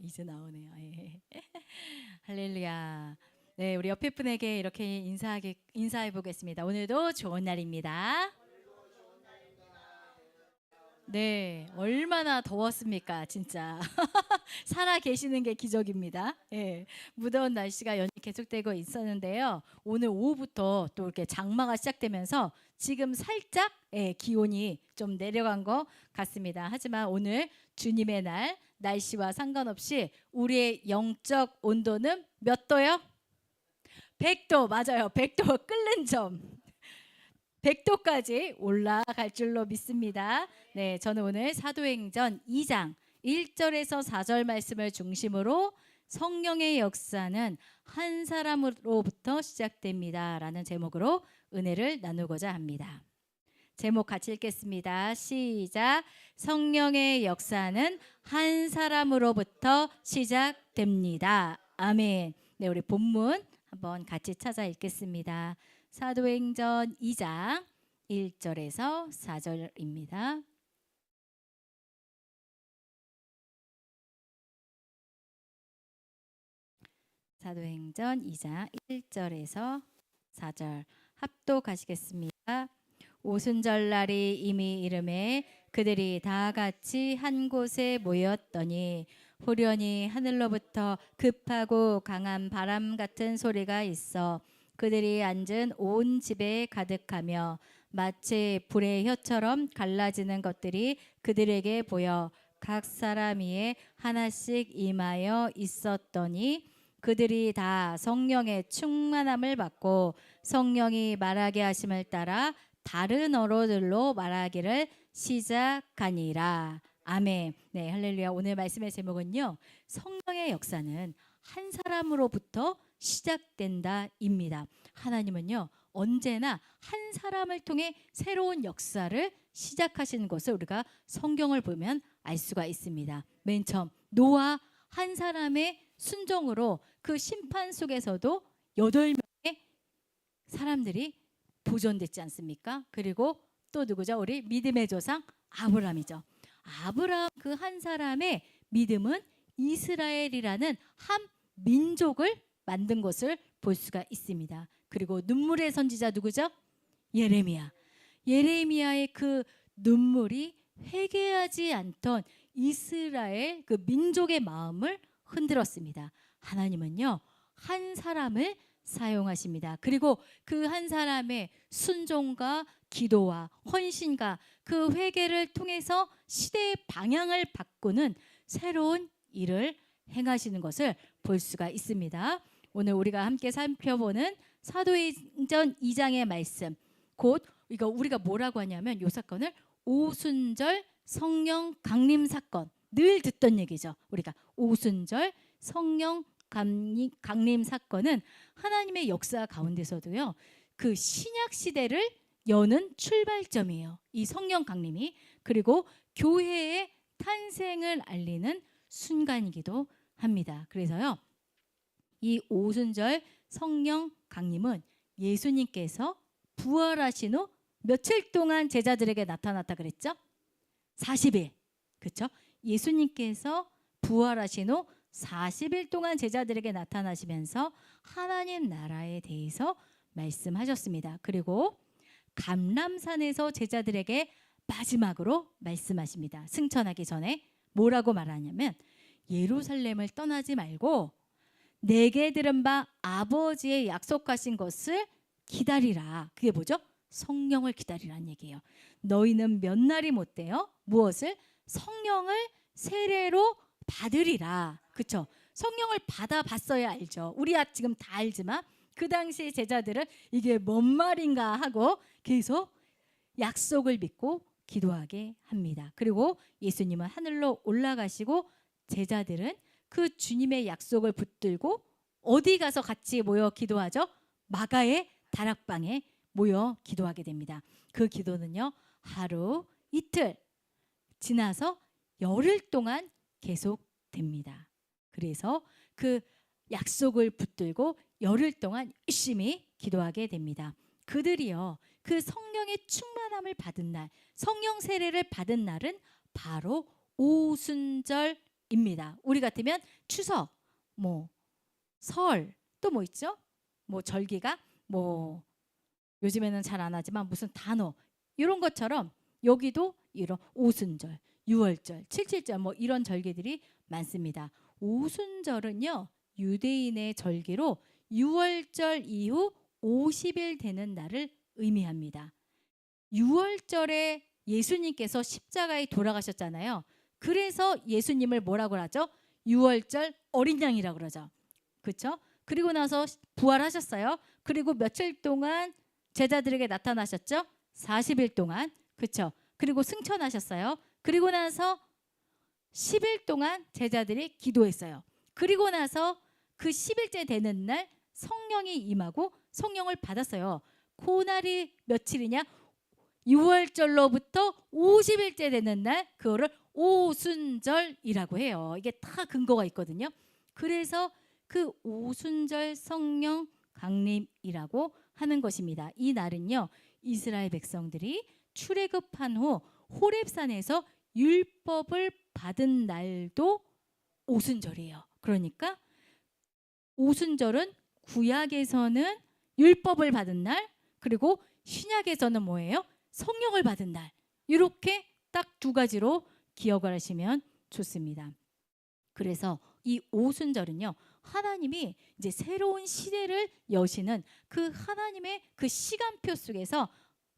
이제 나오네요. 예. 할렐루야. 네, 우리 옆에 분에게 이렇게 인사해 보겠습니다. 오늘도 좋은 날입니다. 네, 얼마나 더웠습니까, 진짜. 살아 계시는 게 기적입니다. 예, 무더운 날씨가 연이 계속되고 있었는데요. 오늘 오후부터 또 이렇게 장마가 시작되면서 지금 살짝 기온이 좀 내려간 것 같습니다. 하지만 오늘 주님의 날, 날씨와 상관없이 우리의 영적 온도는 몇 도요? 100도, 맞아요. 100도 끓는 점. 100도까지 올라갈 줄로 믿습니다. 네, 저는 오늘 사도행전 2장 1절에서 4절 말씀을 중심으로 성령의 역사는 한 사람으로부터 시작됩니다 라는 제목으로 은혜를 나누고자 합니다. 제목 같이 읽겠습니다. 시작. 성령의 역사는 한 사람으로부터 시작됩니다. 아멘. 네, 우리 본문 한번 같이 찾아 읽겠습니다. 사도행전 2장 1절에서 4절입니다. 사도행전 2장 1절에서 4절 합독하시겠습니다. 오순절날이 이미 이름에 그들이 다 같이 한 곳에 모였더니 후련히 하늘로부터 급하고 강한 바람 같은 소리가 있어 그들이 앉은 온 집에 가득하며 마치 불의 혀처럼 갈라지는 것들이 그들에게 보여 각 사람 위에 하나씩 임하여 있었더니 그들이 다 성령의 충만함을 받고 성령이 말하게 하심을 따라 다른 언어들로 말하기를 시작하니라. 아멘. 네, 할렐루야. 오늘 말씀의 제목은요, 성령의 역사는 한 사람으로부터 시작된다입니다. 하나님은요, 언제나 한 사람을 통해 새로운 역사를 시작하시는 것을 우리가 성경을 보면 알 수가 있습니다. 맨 처음 노아 한 사람의 순종으로 그 심판 속에서도 8명의 사람들이 보존됐지 않습니까? 그리고 또 누구죠? 우리 믿음의 조상 아브라함이죠. 아브라함 그 한 사람의 믿음은 이스라엘이라는 한 민족을 만든 것을 볼 수가 있습니다. 그리고 눈물의 선지자 누구죠? 예레미야. 예레미야의 그 눈물이 회개하지 않던 이스라엘 그 민족의 마음을 흔들었습니다. 하나님은요, 한 사람을 사용하십니다. 그리고 그 한 사람의 순종과 기도와 헌신과 그 회개를 통해서 시대의 방향을 바꾸는 새로운 일을 행하시는 것을 볼 수가 있습니다. 오늘 우리가 함께 살펴보는 사도행전 2장의 말씀, 곧 이거 우리가 뭐라고 하냐면 이 사건을 오순절 성령 강림 사건, 늘 듣던 얘기죠. 우리가 오순절 성령 강림 사건은 하나님의 역사 가운데서도요, 그 신약 시대를 여는 출발점이에요. 이 성령 강림이. 그리고 교회의 탄생을 알리는 순간이기도 합니다. 그래서요, 이 오순절 성령 강림은 예수님께서 부활하신 후 며칠 동안 제자들에게 나타났다 그랬죠? 40일. 그렇죠? 예수님께서 부활하신 후 40일 동안 제자들에게 나타나시면서 하나님 나라에 대해서 말씀하셨습니다. 그리고 감람산에서 제자들에게 마지막으로 말씀하십니다. 승천하기 전에 뭐라고 말하냐면 예루살렘을 떠나지 말고 내게 들은 바 아버지의 약속하신 것을 기다리라. 그게 뭐죠? 성령을 기다리라는 얘기예요. 너희는 몇 날이 못 돼요? 무엇을? 성령을 세례로 받으리라. 그렇죠? 성령을 받아봤어야 알죠. 우리야 지금 다 알지만 그 당시 제자들은 이게 뭔 말인가 하고 계속 약속을 믿고 기도하게 합니다. 그리고 예수님은 하늘로 올라가시고 제자들은 그 주님의 약속을 붙들고 어디 가서 같이 모여 기도하죠? 마가의 다락방에 모여 기도하게 됩니다. 그 기도는요, 하루 이틀 지나서 열흘 동안 계속됩니다. 그래서 그 약속을 붙들고 열흘 동안 열심히 기도하게 됩니다. 그들이요, 그 성령의 충만함을 받은 날, 성령 세례를 받은 날은 바로 오순절입니다. 절기입니다. 우리 같으면 추석, 뭐 설, 또 뭐 있죠? 뭐 절기가 뭐 요즘에는 잘 안 하지만 무슨 단어 이런 것처럼 여기도 이런 오순절, 유월절, 칠칠절 뭐 이런 절기들이 많습니다. 오순절은요 유대인의 절기로 유월절 이후 50일 되는 날을 의미합니다. 유월절에 예수님께서 십자가에 돌아가셨잖아요. 그래서 예수님을 뭐라고 하죠? 유월절 어린 양이라고 그러죠. 그렇죠? 그리고 나서 부활하셨어요. 그리고 며칠 동안 제자들에게 나타나셨죠? 40일 동안. 그렇죠? 그리고 승천하셨어요. 그리고 나서 10일 동안 제자들이 기도했어요. 그리고 나서 그 10일째 되는 날 성령이 임하고 성령을 받았어요. 그날이 며칠이냐? 6월절로부터 50일째 되는 날 그거를 오순절이라고 해요. 이게 다 근거가 있거든요. 그래서 그 오순절 성령 강림이라고 하는 것입니다. 이 날은요 이스라엘 백성들이 출애굽한 후 호렙산에서 율법을 받은 날도 오순절이에요. 그러니까 오순절은 구약에서는 율법을 받은 날, 그리고 신약에서는 뭐예요? 성령을 받은 날. 이렇게 딱 두 가지로 기억을 하시면 좋습니다. 그래서 이 오순절은요 하나님이 이제 새로운 시대를 여시는 그 하나님의 그 시간표 속에서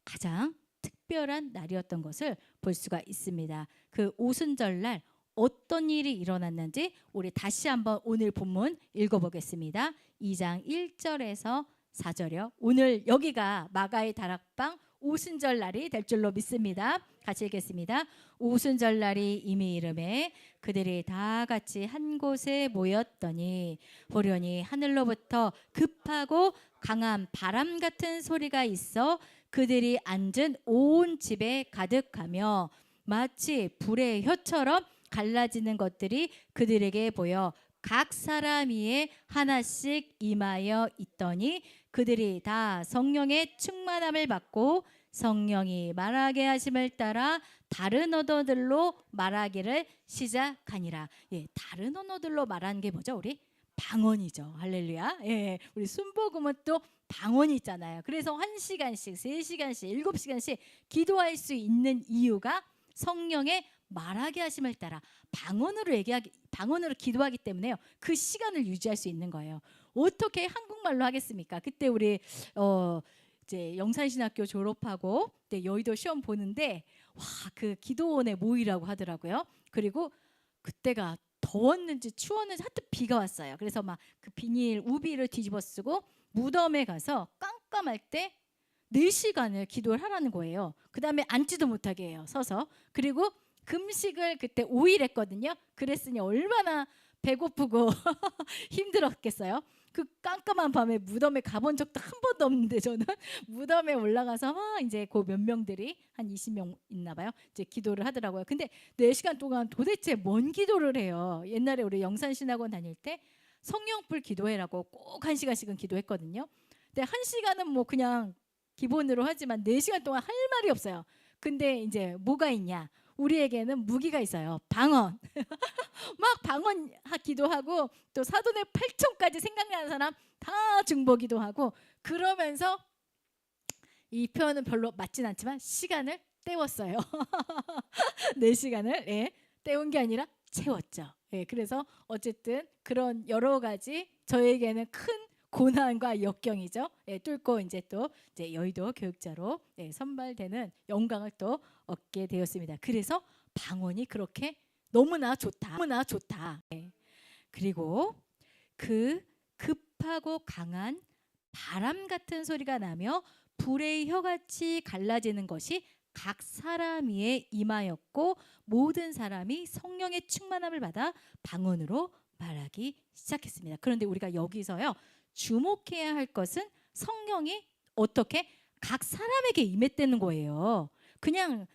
가장 특별한 날이었던 것을 볼 수가 있습니다. 그 오순절 날 어떤 일이 일어났는지 우리 다시 한번 오늘 본문 읽어보겠습니다. 2장 1절에서 4절이요. 오늘 여기가 마가의 다락방 오순절 날이 될 줄로 믿습니다. 같이 읽겠습니다. 오순절 날이 이미 이르매 그들이 다 같이 한 곳에 모였더니 보려니 하늘로부터 급하고 강한 바람 같은 소리가 있어 그들이 앉은 온 집에 가득하며 마치 불의 혀처럼 갈라지는 것들이 그들에게 보여 각 사람 위에 하나씩 임하여 있더니 그들이 다 성령의 충만함을 받고 성령이 말하게 하심을 따라 다른 언어들로 말하기를 시작하니라. 예, 다른 언어들로 말하는 게 뭐죠? 우리 방언이죠. 할렐루야. 예, 우리 순복음은 또 방언이 있잖아요. 그래서 1시간씩, 3시간씩, 7시간씩 기도할 수 있는 이유가 성령의 말하게 하심을 따라 방언으로 기도하기 때문에요. 그 시간을 유지할 수 있는 거예요. 어떻게 한국말로 하겠습니까? 그때 우리 이제 영산신학교 졸업하고 그때 여의도 시험 보는데 와, 그 기도원에 모이라고 하더라고요. 그리고 그때가 더웠는지 추웠는지 하여튼 비가 왔어요. 그래서 막 그 비닐 우비를 뒤집어 쓰고 무덤에 가서 깜깜할 때 4시간을 기도를 하라는 거예요. 그 다음에 앉지도 못하게 해요. 서서. 그리고 금식을 그때 5일 했거든요. 그랬으니 얼마나 배고프고 힘들었겠어요. 그 깜깜한 밤에 무덤에 가본 적도 한 번도 없는데 저는 무덤에 올라가서 막 이제 그 몇 명들이 한 20명 있나 봐요. 이제 기도를 하더라고요. 근데 4시간 동안 도대체 뭔 기도를 해요. 옛날에 우리 영산신학원 다닐 때 성령불 기도해라고 꼭 1시간씩은 기도했거든요. 근데 1시간은 뭐 그냥 기본으로 하지만 4시간 동안 할 말이 없어요. 근데 이제 뭐가 있냐? 우리에게는 무기가 있어요. 방언. 막 방언 기도하고 또 사돈의 8촌까지 생각나는 사람 다 중보기도 하고 그러면서 이 표현은 별로 맞진 않지만 시간을 때웠어요. 4시간을 때운 게 아니라 채웠죠. 그래서 어쨌든 그런 여러 가지 저에게는 큰 고난과 역경이죠. 뚫고 이제 또 이제 여의도 교육자로 선발되는 영광을 또 얻게 되었습니다. 그래서 방언이 그렇게 너무나 좋다. 너무나 좋다. 그리고 그 급하고 강한 바람 같은 소리가 나며 불의 혀같이 갈라지는 것이 각 사람 위에 임하였고 모든 사람이 성령의 충만함을 받아 방언으로 말하기 시작했습니다. 그런데 우리가 여기서요 주목해야 할 것은 성령이 어떻게 각 사람에게 임했다는 거예요. 그냥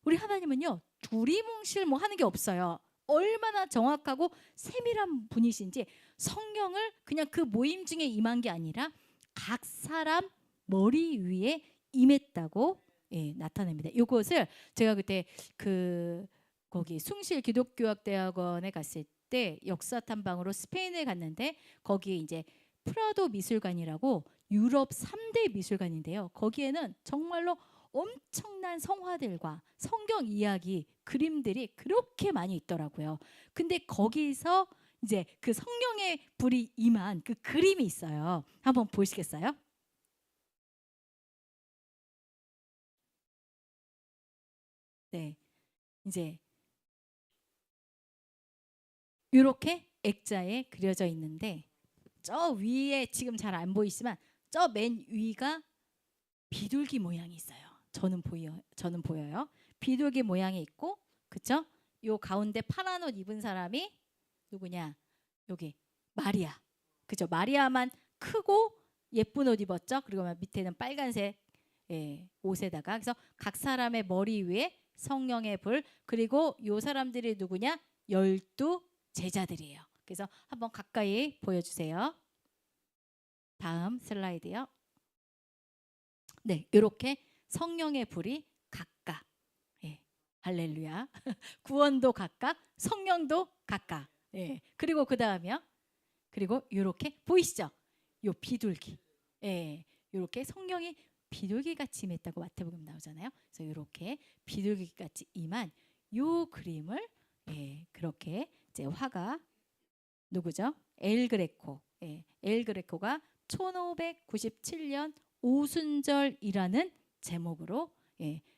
우리 하나님은요 두리뭉실 뭐 하는 게 없어요. 얼마나 정확하고 세밀한 분이신지 성령을 그냥 그 모임 중에 임한 게 아니라 각 사람 머리 위에 임했다고 나타냅니다. 이것을 제가 그때 그 거기 숭실 기독교학대학원에 갔을 때 역사 탐방으로 스페인에 갔는데 거기 이제 프라도 미술관이라고 유럽 3대 미술관인데요. 거기에는 정말로 엄청난 성화들과 성경 이야기, 그림들이 그렇게 많이 있더라고요. 근데 거기서 이제 그 성령의 불이 임한 그 그림이 있어요. 한번 보시겠어요? 네. 이제 이렇게 액자에 그려져 있는데 저 위에 지금 잘 안 보이지만 저 맨 위가 비둘기 모양이 있어요. 저는 보여요. 비둘기 모양이 있고, 그쵸? 요 가운데 파란 옷 입은 사람이 누구냐? 여기 마리아. 그죠? 마리아만 크고 예쁜 옷 입었죠? 그리고 밑에는 빨간색 옷에다가 그래서 각 사람의 머리 위에 성령의 불, 그리고 요 사람들이 누구냐? 12 제자들이에요. 그래서 한번 가까이 보여주세요. 다음 슬라이드요. 네, 이렇게 성령의 불이 각각, 할렐루야, 구원도 각각, 성령도 각각, 그리고 그 다음이요. 그리고 이렇게 보이시죠? 요 비둘기, 이렇게 성령이 비둘기 같이 임했다고 마태복음 나오잖아요. 그래서 이렇게 비둘기 같이 임한 요 그림을 그렇게 이제 화가 누구죠? 엘 그레코. 엘 그레코가 1597년 오순절이라는 제목으로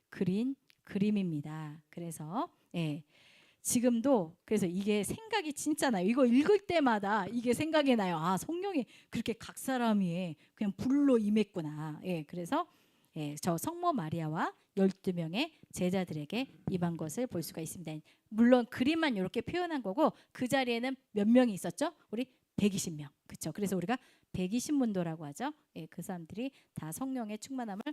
그린 그림입니다. 그래서 지금도 그래서 이게 생각이 진짜 나요. 이거 읽을 때마다 이게 생각이 나요. 아, 성령이 그렇게 각 사람이 그냥 불로 임했구나. 그래서 저 성모 마리아와 12명의 제자들에게 임한 것을 볼 수가 있습니다. 물론 그림만 이렇게 표현한 거고 그 자리에는 몇 명이 있었죠? 우리 120명. 그렇죠? 그래서 우리가 120문도라고 하죠. 그 사람들이 다 성령의 충만함을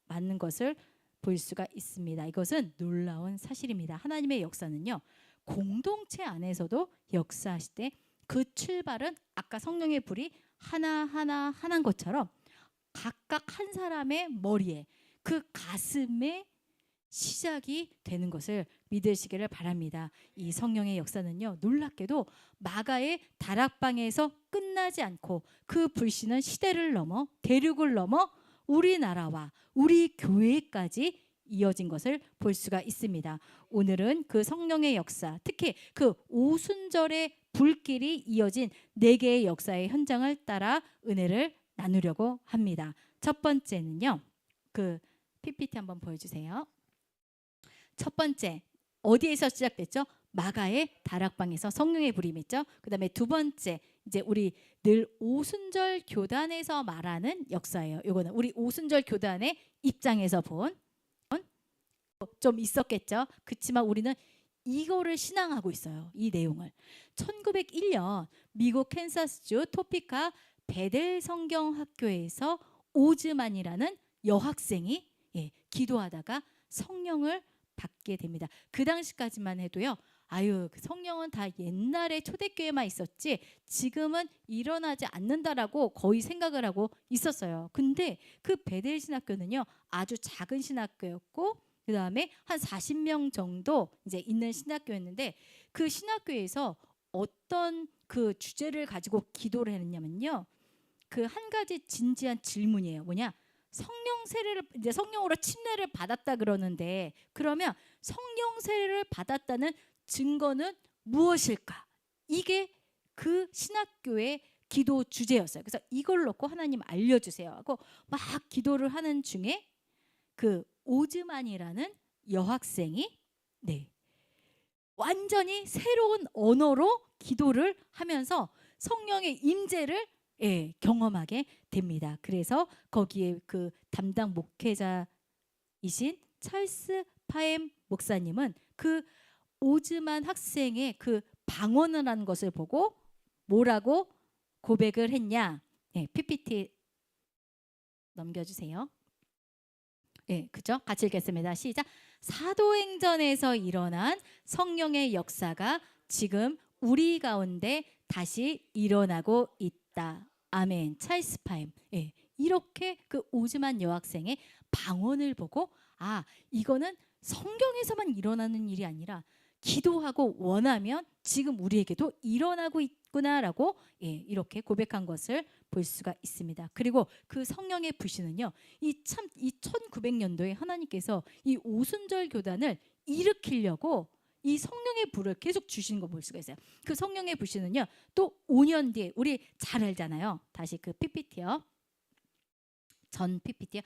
받는 것을 볼 수가 있습니다. 이것은 놀라운 사실입니다. 하나님의 역사는요. 공동체 안에서도 역사하실 때 그 출발은 아까 성령의 불이 하나하나 하나인 것처럼 각각 한 사람의 머리에 그 가슴에 시작이 되는 것을 믿으시기를 바랍니다. 이 성령의 역사는요, 놀랍게도 마가의 다락방에서 끝나지 않고 그 불씨는 시대를 넘어 대륙을 넘어 우리나라와 우리 교회까지 이어진 것을 볼 수가 있습니다. 오늘은 그 성령의 역사, 특히 그 오순절의 불길이 이어진 4개의 역사의 현장을 따라 은혜를 나누려고 합니다. 첫 번째는요, 그 PPT 한번 보여주세요. 첫 번째, 어디에서 시작됐죠? 마가의 다락방에서 성령의 불이 임했죠. 그 다음에 두 번째, 이제 우리 늘 오순절 교단에서 말하는 역사예요. 이거는 우리 오순절 교단의 입장에서 본 좀 있었겠죠. 그렇지만 우리는 이거를 신앙하고 있어요. 이 내용을 1901년 미국 캔사스주 토피카 베델 성경학교에서 오즈만이라는 여학생이 기도하다가 성령을 받게 됩니다. 그 당시까지만 해도요. 아유, 그 성령은 다 옛날에 초대교회만 있었지 지금은 일어나지 않는다라고 거의 생각을 하고 있었어요. 근데 그 베델 신학교는요. 아주 작은 신학교였고 그 다음에 한 40명 정도 이제 있는 신학교였는데 그 신학교에서 어떤 그 주제를 가지고 기도를 했냐면요. 그 한 가지 진지한 질문이에요. 뭐냐? 성령 세례를 이제 성령으로 침례를 받았다 그러는데 그러면 성령 세례를 받았다는 증거는 무엇일까? 이게 그 신학교의 기도 주제였어요. 그래서 이걸 놓고 하나님 알려주세요 하고 막 기도를 하는 중에 그 오즈만이라는 여학생이 완전히 새로운 언어로 기도를 하면서 성령의 임재를 경험하게 됩니다. 그래서 거기에 그 담당 목회자이신 찰스 파엠 목사님은 그 오즈만 학생의 그 방언을 하는 것을 보고 뭐라고 고백을 했냐? PPT 넘겨주세요. 그죠? 같이 읽겠습니다. 시작. 사도행전에서 일어난 성령의 역사가 지금 우리 가운데 다시 일어나고 있다. 아멘. 찰스 파임. 이렇게 그 오즈만 여학생의 방언을 보고 아, 이거는 성경에서만 일어나는 일이 아니라 기도하고 원하면 지금 우리에게도 일어나고 있구나라고 이렇게 고백한 것을 볼 수가 있습니다. 그리고 그 성령의 부시는요, 이 1900년도에 하나님께서 이 오순절 교단을 일으키려고 이 성령의 불을 계속 주시는 거 볼 수가 있어요. 그 성령의 부시는요, 또 5년 뒤에 우리 잘 알잖아요. 다시 그 PPT요. 전 PPT요.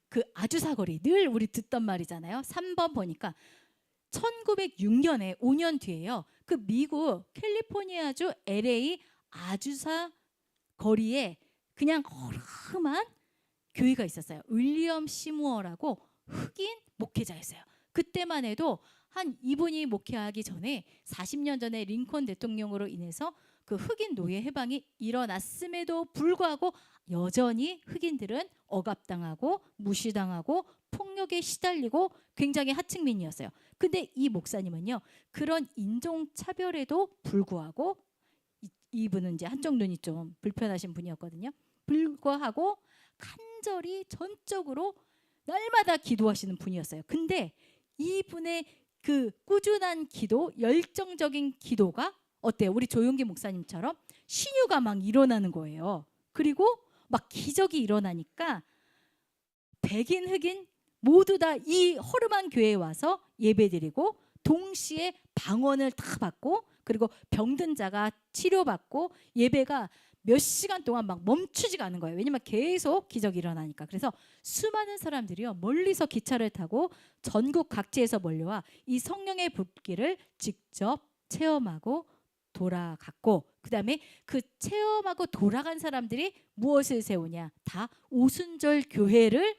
그 아주사거리 늘 우리 듣던 말이잖아요. 3번 보니까 1906년에 5년 뒤에요. 그 미국 캘리포니아주 LA 아주사 거리에 그냥 허름한 교회가 있었어요. 윌리엄 시무어라고 흑인 목회자였어요. 그때만 해도 이분이 목회하기 전에 40년 전에 링컨 대통령으로 인해서 그 흑인 노예 해방이 일어났음에도 불구하고 여전히 흑인들은 억압당하고 무시당하고 폭력에 시달리고 굉장히 하층민이었어요. 근데 이 목사님은요, 그런 인종차별에도 불구하고 이분은 이제 한쪽 눈이 좀 불편하신 분이었거든요. 불구하고 간절히 전적으로 날마다 기도하시는 분이었어요. 근데 이분의 그 꾸준한 기도, 열정적인 기도가 어때요? 우리 조용기 목사님처럼 신유가 막 일어나는 거예요. 그리고 막 기적이 일어나니까 백인, 흑인 모두 다 이 허름한 교회에 와서 예배드리고 동시에 방언을 다 받고 그리고 병든 자가 치료받고 예배가 몇 시간 동안 막 멈추지가 않은 거예요. 왜냐면 계속 기적이 일어나니까. 그래서 수많은 사람들이요, 멀리서 기차를 타고 전국 각지에서 몰려와 이 성령의 불길을 직접 체험하고 돌아갔고, 그 다음에 그 체험하고 돌아간 사람들이 무엇을 세우냐? 다 오순절 교회를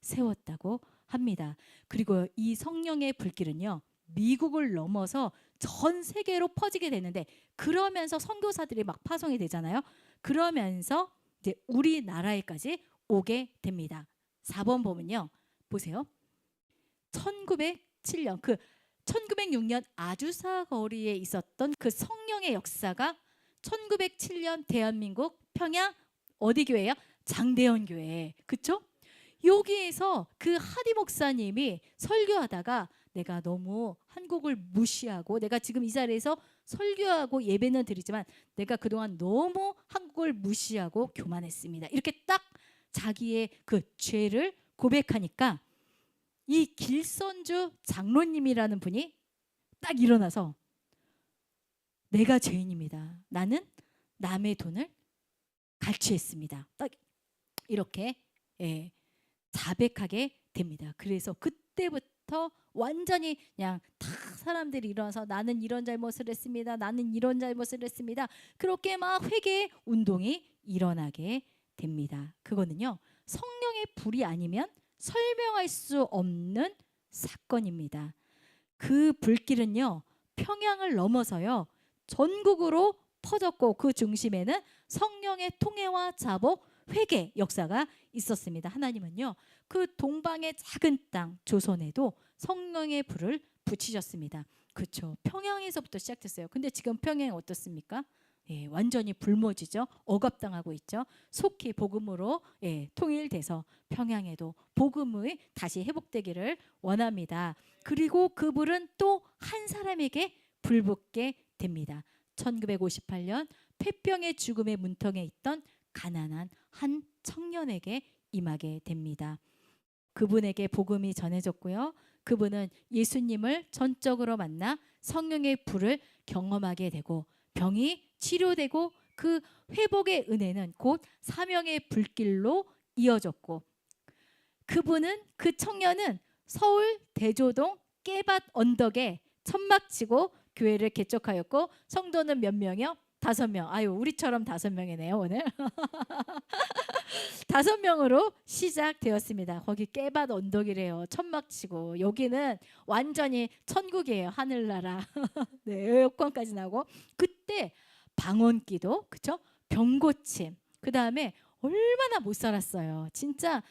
세웠다고 합니다. 그리고 이 성령의 불길은요, 미국을 넘어서 전 세계로 퍼지게 되는데, 그러면서 선교사들이 막 파송이 되잖아요. 그러면서 이제 우리나라에까지 오게 됩니다. 4번 보면요, 보세요. 1907년 1906년 아주사 거리에 있었던 그 성령의 역사가 1907년 대한민국 평양 어디 교회예요? 장대현 교회. 그렇죠? 여기에서 그 하디 목사님이 설교하다가 내가 너무 한국을 무시하고, 내가 지금 이 자리에서 설교하고 예배는 드리지만 내가 그동안 너무 한국을 무시하고 교만했습니다. 이렇게 딱 자기의 그 죄를 고백하니까 이 길선주 장로님이라는 분이 딱 일어나서 내가 죄인입니다. 나는 남의 돈을 갈취했습니다. 딱 이렇게 자백하게 됩니다. 그래서 그때부터 완전히 그냥 다 사람들이 일어나서 나는 이런 잘못을 했습니다. 나는 이런 잘못을 했습니다. 그렇게 막 회개 운동이 일어나게 됩니다. 그거는요, 성령의 불이 아니면 설명할 수 없는 사건입니다. 그 불길은요, 평양을 넘어서요 전국으로 퍼졌고, 그 중심에는 성령의 통해와 자복, 회개 역사가 있었습니다. 하나님은요, 그 동방의 작은 땅 조선에도 성령의 불을 붙이셨습니다. 그렇죠. 평양에서부터 시작됐어요. 근데 지금 평양이 어떻습니까? 완전히 불모지죠. 억압당하고 있죠. 속히 복음으로 통일돼서 평양에도 복음의 다시 회복되기를 원합니다. 그리고 그 불은 또 한 사람에게 불붙게 됩니다. 1958년 폐병의 죽음의 문턱에 있던 가난한 한 청년에게 임하게 됩니다. 그분에게 복음이 전해졌고요. 그분은 예수님을 전적으로 만나 성령의 불을 경험하게 되고 병이 치료되고 그 회복의 은혜는 곧 사명의 불길로 이어졌고, 그 청년은 서울 대조동 깨밭 언덕에 천막 치고 교회를 개척하였고, 성도는 몇 명이요? 5명. 아유, 우리처럼 5명이네요 오늘. 5명으로 시작되었습니다. 거기 깨밭 언덕이래요. 천막 치고. 여기는 완전히 천국이에요. 하늘나라. 네, 에어컨까지 나고. 그때 방언기도, 그쵸? 병고침. 그 다음에 얼마나 못 살았어요. 진짜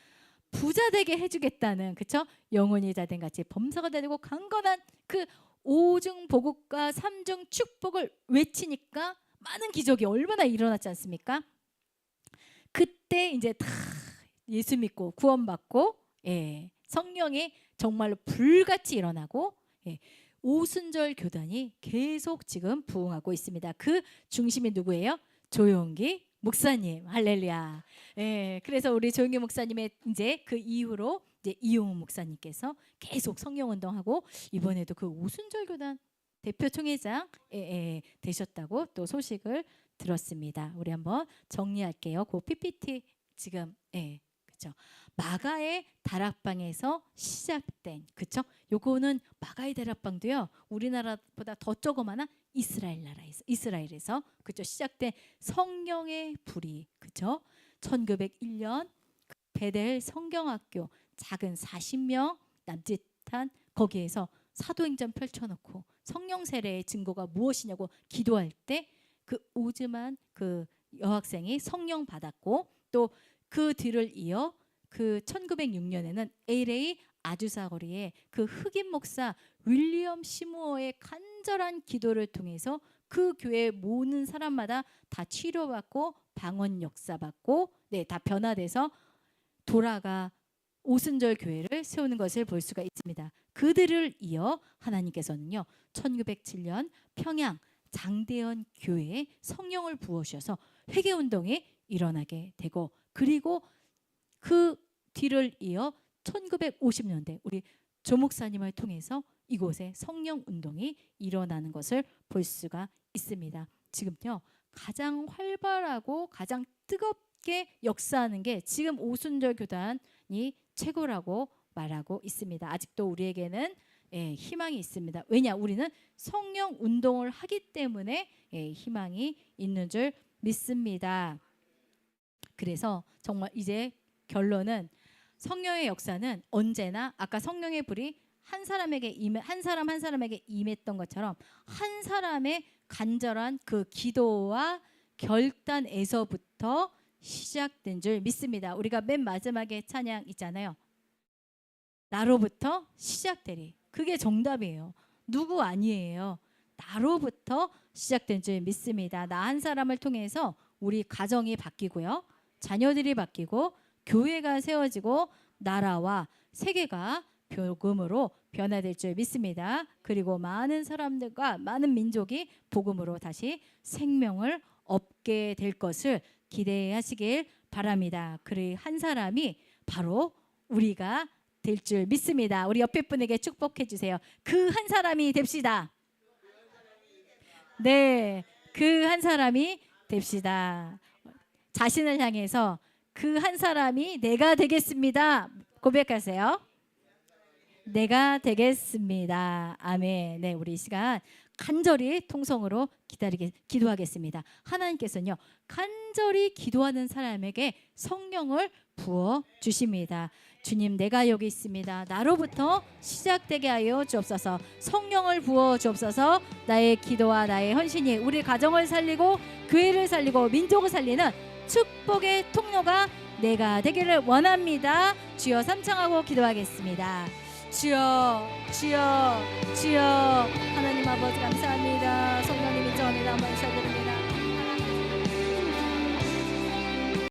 부자 되게 해주겠다는, 그쵸? 영혼이 자된 같이 범사가 되고 강건한 그 5중 보급과 3중 축복을 외치니까 많은 기적이 얼마나 일어났지 않습니까? 그때 이제 다 예수 믿고 구원받고 성령이 정말로 불같이 일어나고 오순절 교단이 계속 지금 부흥하고 있습니다. 그 중심이 누구예요? 조용기 목사님. 할렐루야. 그래서 우리 조용기 목사님의 이제 그 이후로 이제 이용훈 목사님께서 계속 성령 운동하고 이번에도 그 오순절 교단 대표 총회장 되셨다고 또 소식을 들었습니다. 우리 한번 정리할게요. 그 PPT 지금 그렇죠. 마가의 다락방에서 시작된 그렇죠. 요거는 마가의 다락방도요. 우리나라보다 더 조그마한 이스라엘에서 그렇죠. 시작된 성령의 불이 그렇죠. 1901년 베델 성경학교 작은 40명 남짓한 거기에서 사도행전 펼쳐놓고 성령 세례의 증거가 무엇이냐고 기도할 때 그 오즈만 그 여학생이 성령 받았고 또 그 뒤를 이어 그 1906년에는 LA 아주사 거리에 그 흑인 목사 윌리엄 시무어의 간절한 기도를 통해서 그 교회 모든 사람마다 다 치료받고 방언 역사받고 다 변화돼서 돌아가 오순절 교회를 세우는 것을 볼 수가 있습니다. 그들을 이어 하나님께서는요 1907년 평양 장대현 교회에 성령을 부으셔서 회개운동이 일어나게 되고 그리고 그 뒤를 이어 1950년대 우리 조 목사님을 통해서 이곳에 성령운동이 일어나는 것을 볼 수가 있습니다. 지금요 가장 활발하고 가장 뜨겁게 역사하는 게 지금 오순절 교단이 최고라고 말하고 있습니다. 아직도 우리에게는 희망이 있습니다. 왜냐? 우리는 성령 운동을 하기 때문에 희망이 있는 줄 믿습니다. 그래서 정말 이제 결론은 성령의 역사는 언제나 아까 성령의 불이 한 사람에게 한 사람에게 임했던 것처럼 한 사람의 간절한 그 기도와 결단에서부터 시작된 줄 믿습니다. 우리가 맨 마지막에 찬양 있잖아요. 나로부터 시작되리. 그게 정답이에요. 누구 아니에요. 나로부터 시작된 줄 믿습니다. 나 한 사람을 통해서 우리 가정이 바뀌고요. 자녀들이 바뀌고 교회가 세워지고 나라와 세계가 복음으로 변화될 줄 믿습니다. 그리고 많은 사람들과 많은 민족이 복음으로 다시 생명을 얻게 될 것을 기대하시길 바랍니다. 그 한 사람이 바로 우리가 될 줄 믿습니다. 우리 옆에 분에게 축복해 주세요. 그 한 사람이 됩시다. 네, 그 한 사람이 됩시다. 자신을 향해서 그 한 사람이 내가 되겠습니다. 고백하세요. 내가 되겠습니다. 아멘. 네, 우리 이 시간 간절히 통성으로 기도하겠습니다. 하나님께서는요 간절히 기도하는 사람에게 성령을 부어 주십니다. 주님, 내가 여기 있습니다. 나로부터 시작되게 하여 주옵소서. 성령을 부어 주옵소서. 나의 기도와 나의 헌신이 우리 가정을 살리고 교회를 살리고 민족을 살리는 축복의 통로가 내가 되기를 원합니다. 주여 삼창하고 기도하겠습니다. 주여, 주여, 주여. 하나님 아버지 감사합니다. 성령님이 전에 한번 시작드립니다.